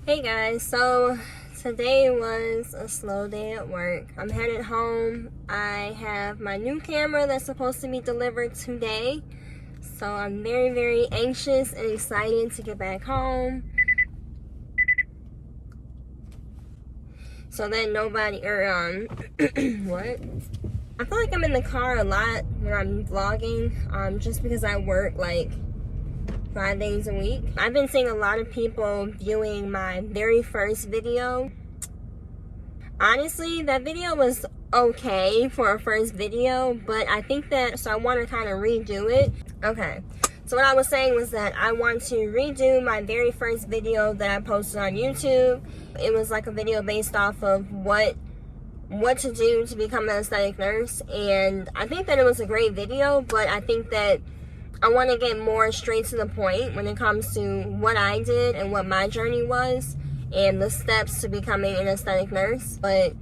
Hey guys, so today was a slow day at work. I'm headed home. I have my new camera that's supposed to be delivered today. So I'm very anxious and excited to get back home. So that nobody, what? I feel like I'm in the car a lot when I'm vlogging, just because I work like 5 days a week. I've been seeing a lot of people viewing my very first video. Honestly, that video was okay for a first video, but I think that, so I want to kind of redo it. Okay, so what I was saying was that I want to redo my very first video that I posted on YouTube. It was like a video based off of what to do to become an aesthetic nurse, and I think that it was a great video, but I think that I want to get more straight to the point when it comes to what I did and what my journey was and the steps to becoming an aesthetic nurse. But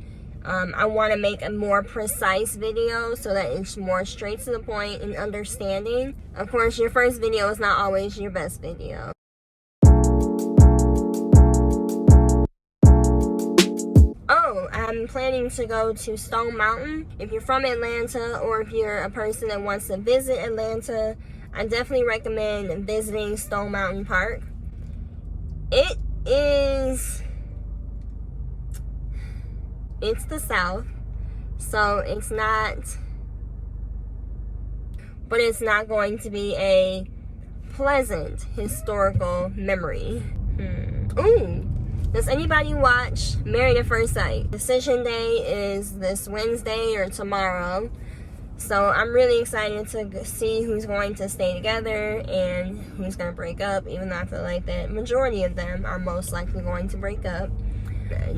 I want to make a more precise video so that it's more straight to the point and understanding. Of course, your first video is not always your best video. Oh, I'm planning to go to Stone Mountain. If you're from Atlanta or if you're a person that wants to visit Atlanta, I definitely recommend visiting Stone Mountain Park. It's the South, so it's not going to be a pleasant historical memory. Ooh. Does anybody watch Married at First Sight? Decision day is this Wednesday or tomorrow. So I'm really excited to see who's going to stay together and who's going to break up, even though I feel like that majority of them are most likely going to break up.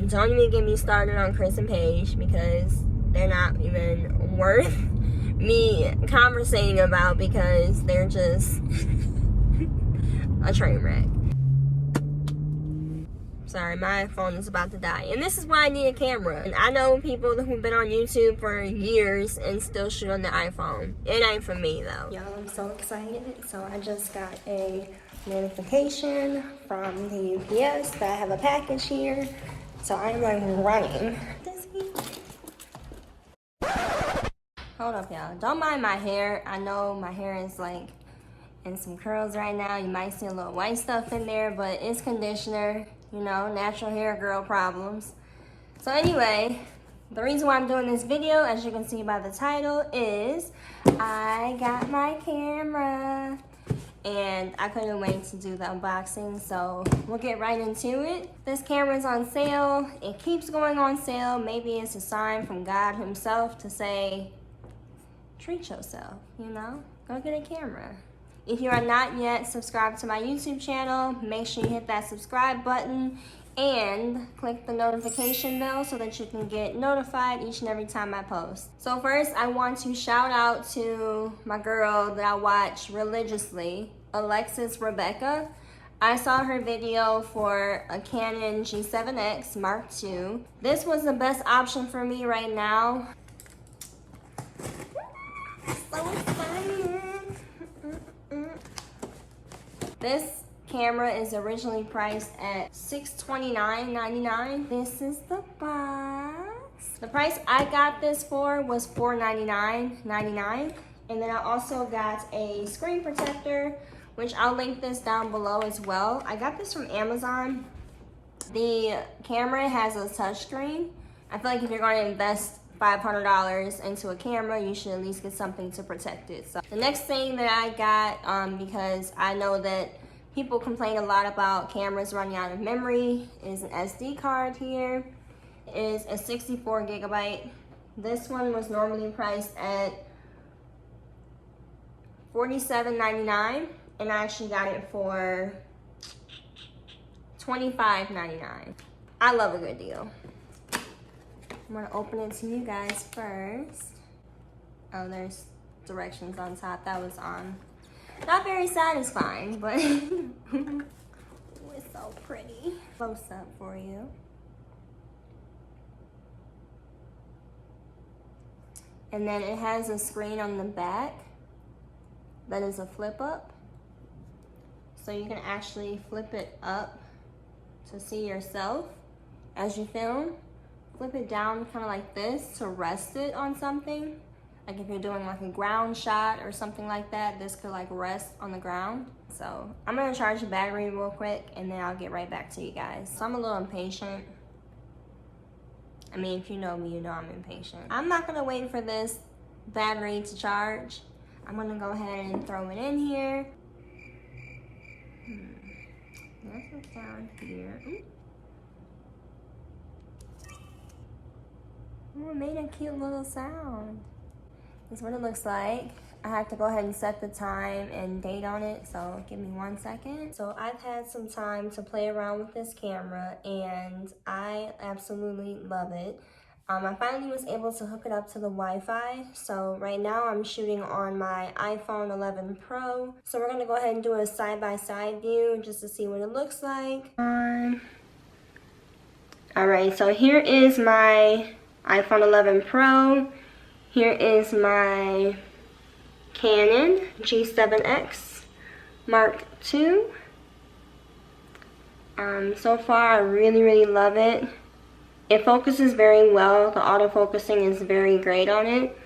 Don't even get me started on Chris and Paige, because they're not even worth me conversating about, because they're just a train wreck. Sorry, my phone is about to die. And this is why I need a camera. And I know people who've been on YouTube for years and still shoot on the iPhone. It ain't for me though. Y'all, I'm so excited. So I just got a notification from the UPS that I have a package here. So I'm like running. Hold up, y'all. Don't mind my hair. I know my hair is like in some curls right now. You might see a little white stuff in there, but it's conditioner. You know, natural hair girl problems. So anyway, the reason why I'm doing this video, as you can see by the title, is I got my camera and I couldn't wait to do the unboxing, so we'll get right into it. This camera is on sale. It keeps going on sale. Maybe it's a sign from God himself to say, treat yourself, you know? Go get a camera. If you are not yet subscribed to my YouTube channel, make sure you hit that subscribe button and click the notification bell so that you can get notified each and every time I post. So first, I want to shout out to my girl that I watch religiously, Alexis Rebecca. I saw her video for a Canon G7X Mark II. This was the best option for me right now. So excited. This camera is originally priced at $629.99. This is the box. The price I got this for was $499.99. And then I also got a screen protector, which I'll link this down below as well. I got this from Amazon. The camera has a touchscreen. I feel like if you're going to invest $500 into a camera, you should at least get something to protect it. So the next thing that I got, because I know that people complain a lot about cameras running out of memory, is an SD card here. It is a 64 gigabyte. This one was normally priced at $47.99, and I actually got it for $25.99. I love a good deal. I'm gonna open it to you guys first. Oh, there's directions on top. That was on. Not very satisfying, but it's so pretty. Close up for you. And then it has a screen on the back that is a flip up. So you can actually flip it up to see yourself as you film. Flip it down kind of like this to rest it on something. Like if you're doing like a ground shot or something like that, this could like rest on the ground. So I'm gonna charge the battery real quick and then I'll get right back to you guys. So I'm a little impatient. I mean, if you know me, you know I'm impatient. I'm not gonna wait for this battery to charge. I'm gonna go ahead and throw it in here. That's what's down here. Oh, it made a cute little sound. This is what it looks like. I have to go ahead and set the time and date on it, so give me 1 second. So I've had some time to play around with this camera and I absolutely love it. I finally was able to hook it up to the Wi-Fi. So right now I'm shooting on my iPhone 11 Pro. So we're gonna go ahead and do a side-by-side view just to see what it looks like. Alright, so here is my iPhone 11 Pro. Here is my Canon G7X Mark II. So far I really love it. It focuses very well. The autofocusing is very great on it.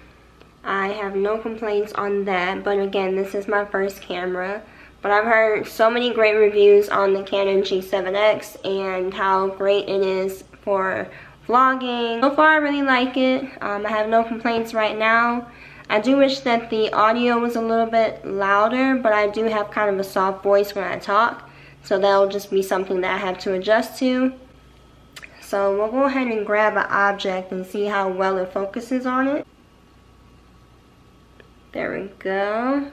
I have no complaints on that, but again, this is my first camera. But I've heard so many great reviews on the Canon G7X and how great it is for vlogging. So far I really like it. I have no complaints right now. I do wish that the audio was a little bit louder, but I do have kind of a soft voice when I talk, so that'll just be something that I have to adjust to. So we'll go ahead and grab an object and see how well it focuses on it. There we go.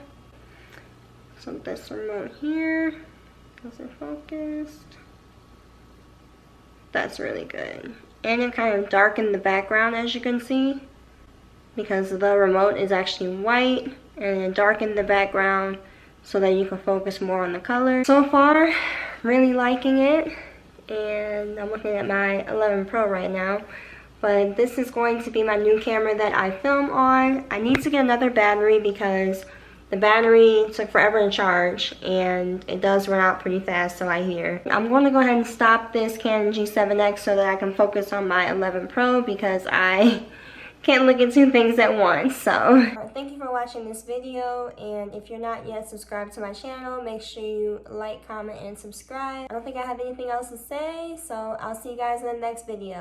So this remote here, is it focused? That's really good. And it kind of darkened the background, as you can see, because the remote is actually white, and it darkened the background so that you can focus more on the color. So far, really liking it. And I'm looking at my 11 Pro right now, but this is going to be my new camera that I film on. I need to get another battery because the battery took forever to charge and it does run out pretty fast, so I hear. I'm going to go ahead and stop this Canon G7X so that I can focus on my 11 Pro because I can't look at two things at once. So thank you for watching this video, and if you're not yet subscribed to my channel, make sure you like, comment, and subscribe. I don't think I have anything else to say, so I'll see you guys in the next video.